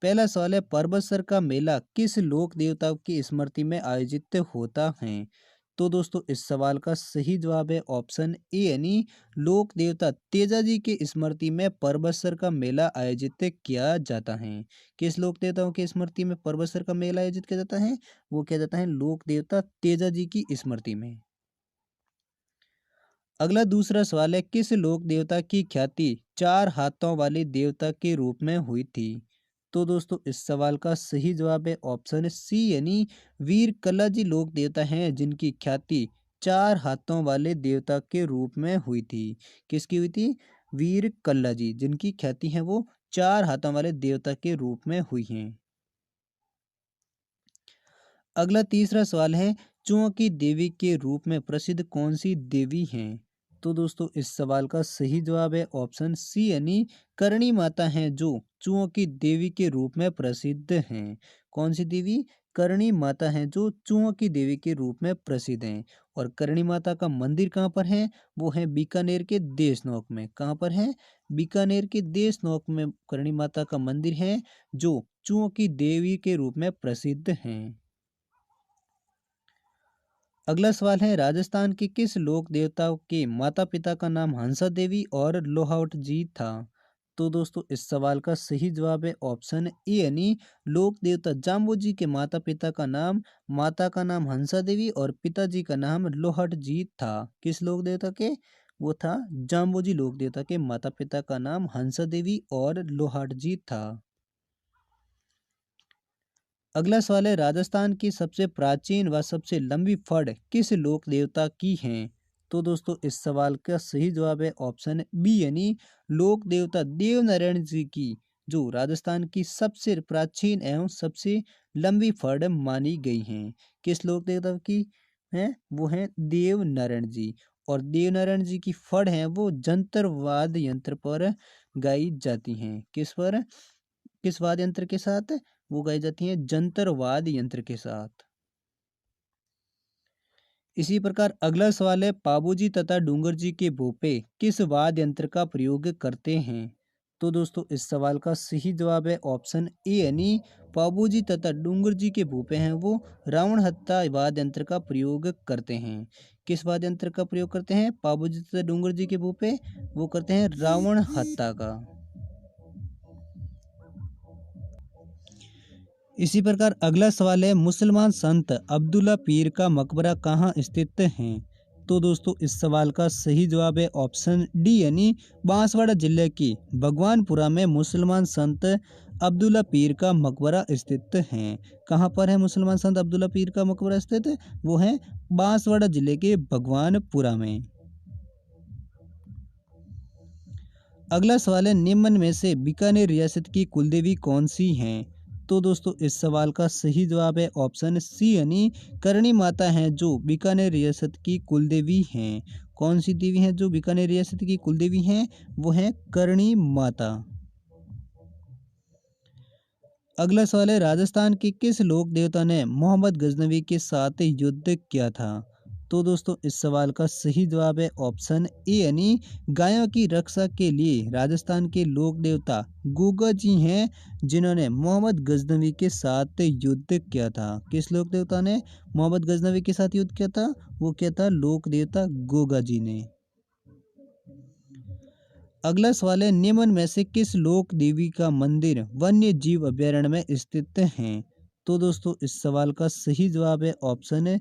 पहला सवाल है परबतसर का मेला किस लोक देवता की स्मृति में आयोजित होता है। तो दोस्तों इस सवाल का सही जवाब है ऑप्शन ए यानी लोक देवता तेजाजी की स्मृति में परबतसर का मेला आयोजित किया जाता है। किस लोक देवताओं की स्मृति में परबतसर का मेला आयोजित किया जाता है, वो किया जाता है लोक देवता तेजाजी की स्मृति में। अगला दूसरा सवाल है किस लोक देवता की ख्याति चार हाथों वाले देवता के रूप में हुई थी। तो दोस्तों इस सवाल का सही जवाब है ऑप्शन सी यानी वीर कल्लाजी लोक देवता हैं जिनकी ख्याति चार हाथों वाले देवता के रूप में हुई थी। किसकी हुई थी? वीर कल्लाजी, जिनकी ख्याति है वो चार हाथों वाले देवता के रूप में हुई हैं। अगला तीसरा सवाल है चुओं की देवी के रूप में प्रसिद्ध कौन सी देवी हैं। तो दोस्तों इस सवाल का सही जवाब है ऑप्शन सी यानी करणी माता हैं जो चुओं की देवी के रूप में प्रसिद्ध हैं। कौन सी देवी? करणी माता हैं जो चुओं की देवी के रूप में प्रसिद्ध हैं। और करणी माता का मंदिर कहाँ पर है? वो है बीकानेर के देशनोक में। कहाँ पर है? बीकानेर के देशनोक में करणी माता का मंदिर है जो चुओं की देवी के रूप में प्रसिद्ध हैं। अगला सवाल है राजस्थान के किस लोक देवता के माता पिता का नाम हंसा देवी और लोहावट जी था। तो दोस्तों इस सवाल का सही जवाब है ऑप्शन ए यानी लोक देवता जाम्बू जी के माता पिता का नाम, माता का नाम हंसा देवी और पिताजी का नाम लोहाट जी था। किस लोक देवता के? वो था जाम्बू जी लोक देवता के माता पिता का नाम हंसा देवी और लोहाट जी था। अगला सवाल है राजस्थान की सबसे प्राचीन व सबसे लंबी फड़ किस लोक देवता की हैं। तो दोस्तों इस सवाल का सही जवाब है ऑप्शन बी यानी लोक देवता देवनारायण जी की, जो राजस्थान की सबसे प्राचीन एवं सबसे लंबी फड़ मानी गई हैं। किस लोक देवता की हैं? वो हैं देवनारायण जी। और देवनारायण जी की फड़ है वो जंतर वाद्य यंत्र पर गाई जाती हैं। किस पर? किस वाद्य यंत्र के साथ? वो गाई जाती हैं जंतर वाद्य यंत्र के साथ। इसी प्रकार अगला सवाल है पाबूजी तथा डूंगर जी के भोपे किस वाद्य यंत्र का प्रयोग करते हैं। तो दोस्तों इस सवाल का सही जवाब है ऑप्शन ए यानी पाबूजी तथा डूंगर जी के भूपे हैं वो रावण हत्ता वाद्य यंत्र का प्रयोग करते हैं। किस वाद्य यंत्र का प्रयोग करते हैं पाबूजी तथा डूंगर जी के भूपे? वो करते हैं रावण हत्ता का। इसी प्रकार अगला सवाल है मुसलमान संत अब्दुल्ला पीर का मकबरा कहाँ स्थित है। तो दोस्तों इस सवाल का सही जवाब है ऑप्शन डी यानी बांसवाड़ा जिले की भगवानपुरा में मुसलमान संत अब्दुल्ला पीर का मकबरा स्थित है। कहाँ पर है मुसलमान संत अब्दुल्ला पीर का मकबरा स्थित? वो है बांसवाड़ा जिले के भगवानपुरा में। अगला सवाल है निम्न में से बीकानेर रियासत की कुलदेवी कौन सी हैं। तो दोस्तों इस सवाल का सही जवाब है ऑप्शन सी यानी करणी माता हैं जो बीकानेर रियासत की कुलदेवी हैं। कौन सी देवी हैं जो बीकानेर रियासत की कुलदेवी हैं? वो हैं करणी माता। अगला सवाल है राजस्थान के किस लोक देवता ने मोहम्मद गजनवी के साथ युद्ध किया था। तो दोस्तों इस सवाल का सही जवाब है ऑप्शन ए यानी गायों की रक्षा के लिए राजस्थान के लोक देवता गुगा जी हैं जिन्होंने मोहम्मद गजनवी के साथ युद्ध किया था। किस लोक देवता ने मोहम्मद गजनवी के साथ युद्ध किया था? वो किया था लोक देवता गोगा जी ने। अगला सवाल है निम्न में से किस लोक देवी का मंदिर वन्य जीव अभयारण्य में स्थित है। तो दोस्तों इस सवाल का सही जवाब है ऑप्शन है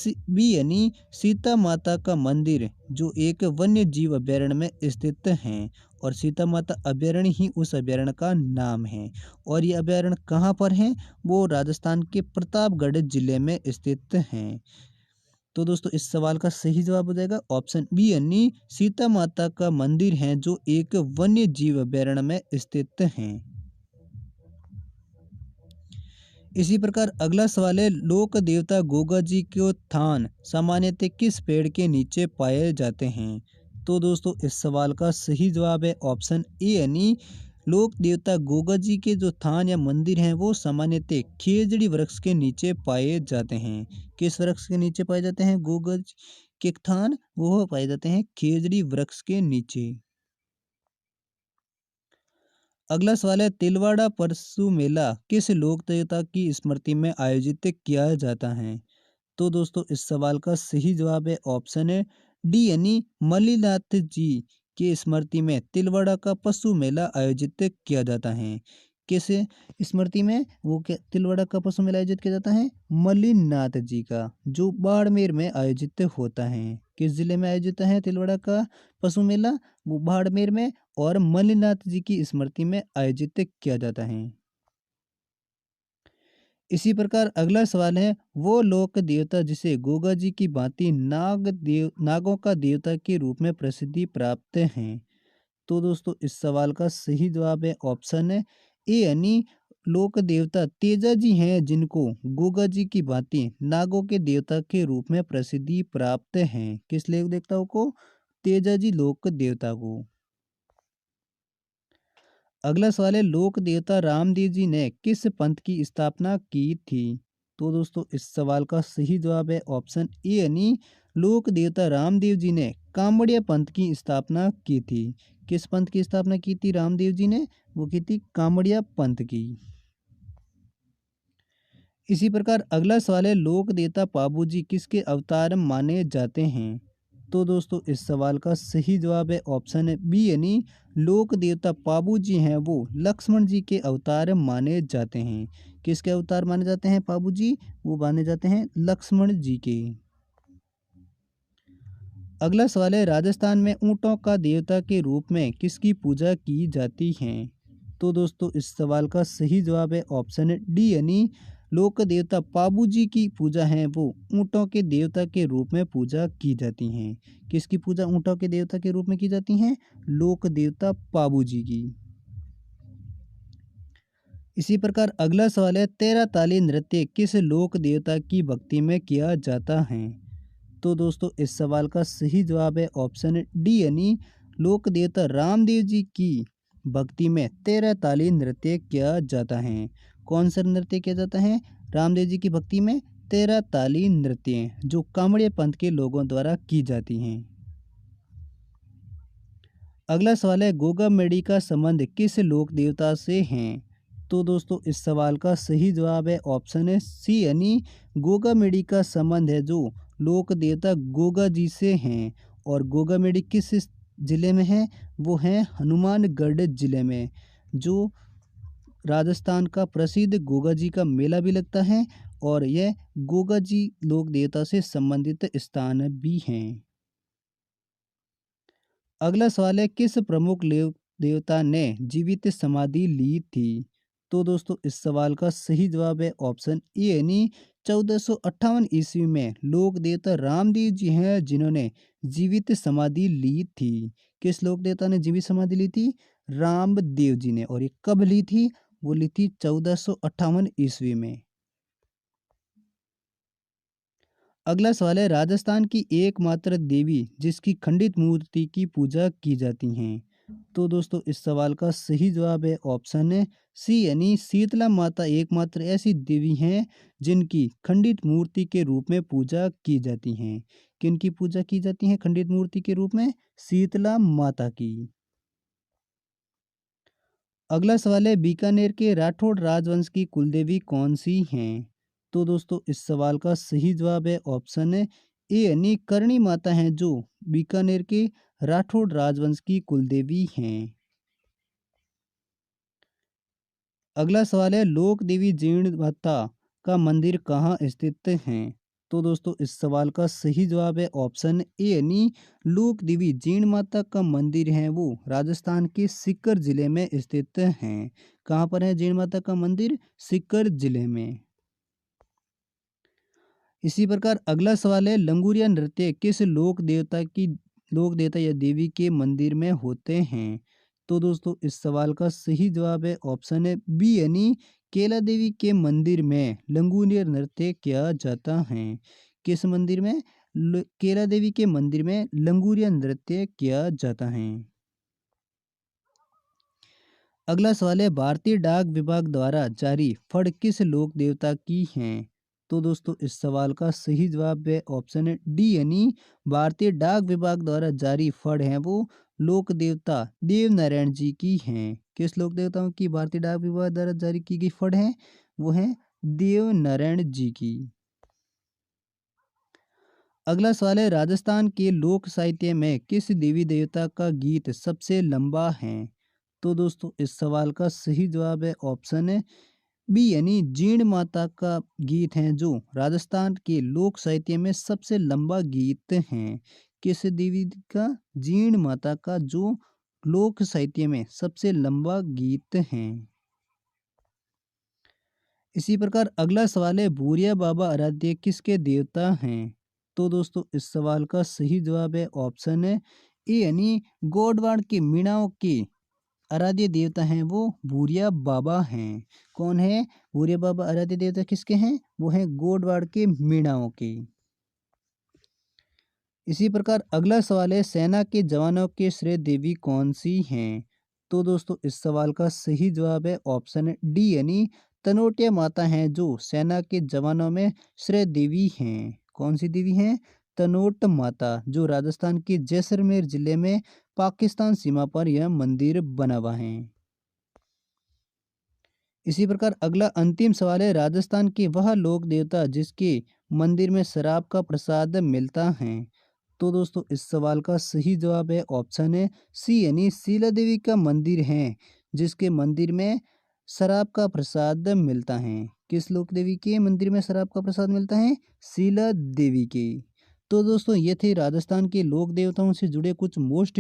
बी यानी सीता माता का मंदिर जो एक वन्य जीव अभयारण्य में स्थित है। और सीता माता अभयारण्य ही उस अभयारण्य का नाम है। और ये अभयारण्य कहाँ पर है? वो राजस्थान के प्रतापगढ़ जिले में स्थित है। तो दोस्तों इस सवाल का सही जवाब हो जाएगा ऑप्शन बी यानी सीता माता का मंदिर है जो एक वन्य जीव अभयारण्य में स्थित है। इसी प्रकार अगला सवाल है लोक देवता गोगा जी के थान सामान्यतः किस पेड़ के नीचे पाए जाते हैं। तो दोस्तों इस सवाल का सही जवाब है ऑप्शन ए यानी लोक देवता गोगा जी के जो थान या मंदिर हैं वो सामान्यतः खेजड़ी वृक्ष के नीचे पाए जाते हैं। किस वृक्ष के नीचे पाए जाते हैं गोगा जी के थान? वो पाए जाते हैं खेजड़ी वृक्ष के नीचे। अगला सवाल है, तिलवाड़ा परसू मेला किस लोक देवता की स्मृति में आयोजित किया जाता है? तो दोस्तों इस सवाल का सही जवाब है ऑप्शन है डी यानी मल्लीनाथ जी की स्मृति में तिलवाड़ा का पशु मेला आयोजित किया जाता है। किस स्मृति में वो क्या तिलवाड़ा का पशु मेला आयोजित किया जाता है? मल्लीनाथ जी का, जो बाड़मेर में आयोजित होता है। किस जिले में आयोजित है तिलवाड़ा का पशु मेला? वो बाड़मेर में और मल्लीनाथ जी की स्मृति में आयोजित किया जाता है। इसी प्रकार अगला सवाल है, वो लोक देवता जिसे गोगा जी की भांति नागों का देवता के रूप में प्रसिद्धि प्राप्त हैं। तो दोस्तों इस सवाल का सही जवाब है ऑप्शन है ए यानी लोक देवता तेजा जी हैं, जिनको गोगा जी की भांति नागों के देवता के रूप में प्रसिद्धि प्राप्त हैं। किस लोक देवताओं को? तेजा जी लोक देवता को। अगला सवाल है, लोक देवता रामदेव जी ने किस पंथ की स्थापना की थी? तो दोस्तों इस सवाल का सही जवाब है ऑप्शन ए यानी लोक देवता रामदेव जी ने कामड़िया पंथ की स्थापना की थी। किस पंथ की स्थापना की थी रामदेव जी ने? वो की थी कामड़िया पंथ की। इसी प्रकार अगला सवाल है, लोक देवता पाबू जी किसके अवतार माने जाते हैं? तो दोस्तों इस सवाल का सही जवाब है ऑप्शन है बी यानी लोक देवता पाबू जी हैं, वो लक्ष्मण जी के अवतार माने जाते हैं। किसके अवतार माने जाते हैं पाबू जी? वो माने जाते हैं लक्ष्मण जी के। अगला सवाल है, राजस्थान में ऊंटों का देवता के रूप में किसकी पूजा की जाती है? तो दोस्तों इस सवाल का सही जवाब है ऑप्शन है डी यानी लोक देवता पाबू जी की पूजा है, वो ऊंटों के देवता के रूप में पूजा की जाती हैं। किसकी पूजा ऊंटों के देवता के रूप में की जाती है? लोक देवता पाबू जी की। इसी प्रकार अगला सवाल है, तेरह ताली नृत्य किस लोक देवता की भक्ति में किया जाता है? तो दोस्तों इस सवाल का सही जवाब है ऑप्शन डी यानी लोक देवता रामदेव जी की भक्ति में तेरह ताली नृत्य किया जाता है। कौन सा नृत्य किया जाता है रामदेव जी की भक्ति में? तेरह ताली नृत्य, जो कांवड़िया पंथ के लोगों द्वारा की जाती हैं। अगला सवाल है, गोगा मेडी का संबंध किस लोक देवता से है? तो दोस्तों इस सवाल का सही जवाब है ऑप्शन है सी यानी गोगा मेडी का संबंध है, जो लोक देवता गोगा जी से हैं। और गोगा मेडी किस जिले में है? वो है हनुमानगढ़ जिले में, जो राजस्थान का प्रसिद्ध गोगा जी का मेला भी लगता है और यह गोगा जी लोक देवता से संबंधित स्थान भी हैं। अगला सवाल है, किस प्रमुख देवता ने जीवित समाधि ली थी? तो दोस्तों इस सवाल का सही जवाब है ऑप्शन ए यानी 1458 ईस्वी में लोक देवता रामदेव जी हैं, जिन्होंने जीवित समाधि ली थी। किस लोक देवता ने जीवित समाधि ली थी? रामदेव जी ने। और ये कब ली थी? वो ली थी 1458 ईस्वी में। अगला सवाल है, राजस्थान की एकमात्र देवी जिसकी खंडित मूर्ति की पूजा की जाती हैं। तो दोस्तों इस सवाल का सही जवाब है ऑप्शन है सी यानी शीतला माता एकमात्र ऐसी देवी हैं जिनकी खंडित मूर्ति के रूप में पूजा की जाती हैं। किनकी पूजा की जाती है खंडित मूर्ति के रूप में? शीतला माता की। अगला सवाल है, बीकानेर के राठौड़ राजवंश की कुलदेवी कौन सी हैं? तो दोस्तों इस सवाल का सही जवाब है ऑप्शन है ए यानी करणी माता हैं, जो बीकानेर के राठौड़ राजवंश की कुलदेवी हैं। अगला सवाल है, लोक देवी जीर्ण माता का मंदिर कहाँ स्थित है? तो दोस्तों इस सवाल का सही जवाब है ऑप्शन ए यानी लोक देवी जीर्ण माता का मंदिर है, वो राजस्थान के सीकर जिले में स्थित है। कहाँ पर है जीर्ण माता का मंदिर? सीकर जिले में। इसी प्रकार अगला सवाल है, लंगूरिया नृत्य किस लोक देवता या देवी के मंदिर में होते हैं? तो दोस्तों इस सवाल का सही जवाब है ऑप्शन है बी यानी केला देवी के मंदिर में लंगूरिया नृत्य किया जाता है। किस मंदिर में? केला देवी के मंदिर में लंगूरिया नृत्य किया जाता है। अगला सवाल है, भारतीय डाक विभाग द्वारा जारी फड़ किस लोक देवता की हैं? तो दोस्तों इस सवाल का सही जवाब है ऑप्शन है डी यानी भारतीय डाक विभाग द्वारा जारी फड़ हैं, वो लोक देवता देव नारायण जी की हैं। किस लोक देवताओं की भारतीय डाक विभाग द्वारा जारी की गई फंड है? वो है देव नारायण जी की। अगला सवाल है, राजस्थान के लोक साहित्य में किस देवी देवता का गीत सबसे लंबा है? तो दोस्तों इस सवाल का सही जवाब है ऑप्शन है बी यानी जीण माता का गीत है जो राजस्थान के लोक साहित्य में सबसे लंबा गीत है। किस देवी का? जीण माता का, जो लोक साहित्य में सबसे लंबा गीत है। इसी प्रकार अगला सवाल है, भूरिया बाबा आराध्य किसके देवता हैं? तो दोस्तों इस सवाल का सही जवाब है ऑप्शन है ए यानी गोडवाड़ के मीणाओं के आराध्य देवता हैं वो भूरिया बाबा हैं। कौन है? भूरिया बाबा आराध्य देवता किसके हैं? वो हैं गोडवाड़ के मीणाओं के। इसी प्रकार अगला सवाल है, सेना के जवानों के श्रेय देवी कौन सी हैं? तो दोस्तों इस सवाल का सही जवाब है ऑप्शन डी यानी तनोटिया माता हैं जो सेना के जवानों में श्रेय देवी हैं। कौन सी देवी हैं? तनोट माता, जो राजस्थान के जैसलमेर जिले में पाकिस्तान सीमा पर यह मंदिर बना हुआ है। इसी प्रकार अगला अंतिम सवाल है, राजस्थान के वह लोक देवता जिसके मंदिर में शराब का प्रसाद मिलता है? तो दोस्तों इस सवाल का सही जवाब है ऑप्शन है सी यानी शीला देवी का मंदिर है जिसके मंदिर में शराब का प्रसाद मिलता है। किस लोक देवी के मंदिर में शराब का प्रसाद मिलता है? शीला देवी के। तो दोस्तों ये थे राजस्थान के लोक देवताओं से जुड़े कुछ मोस्ट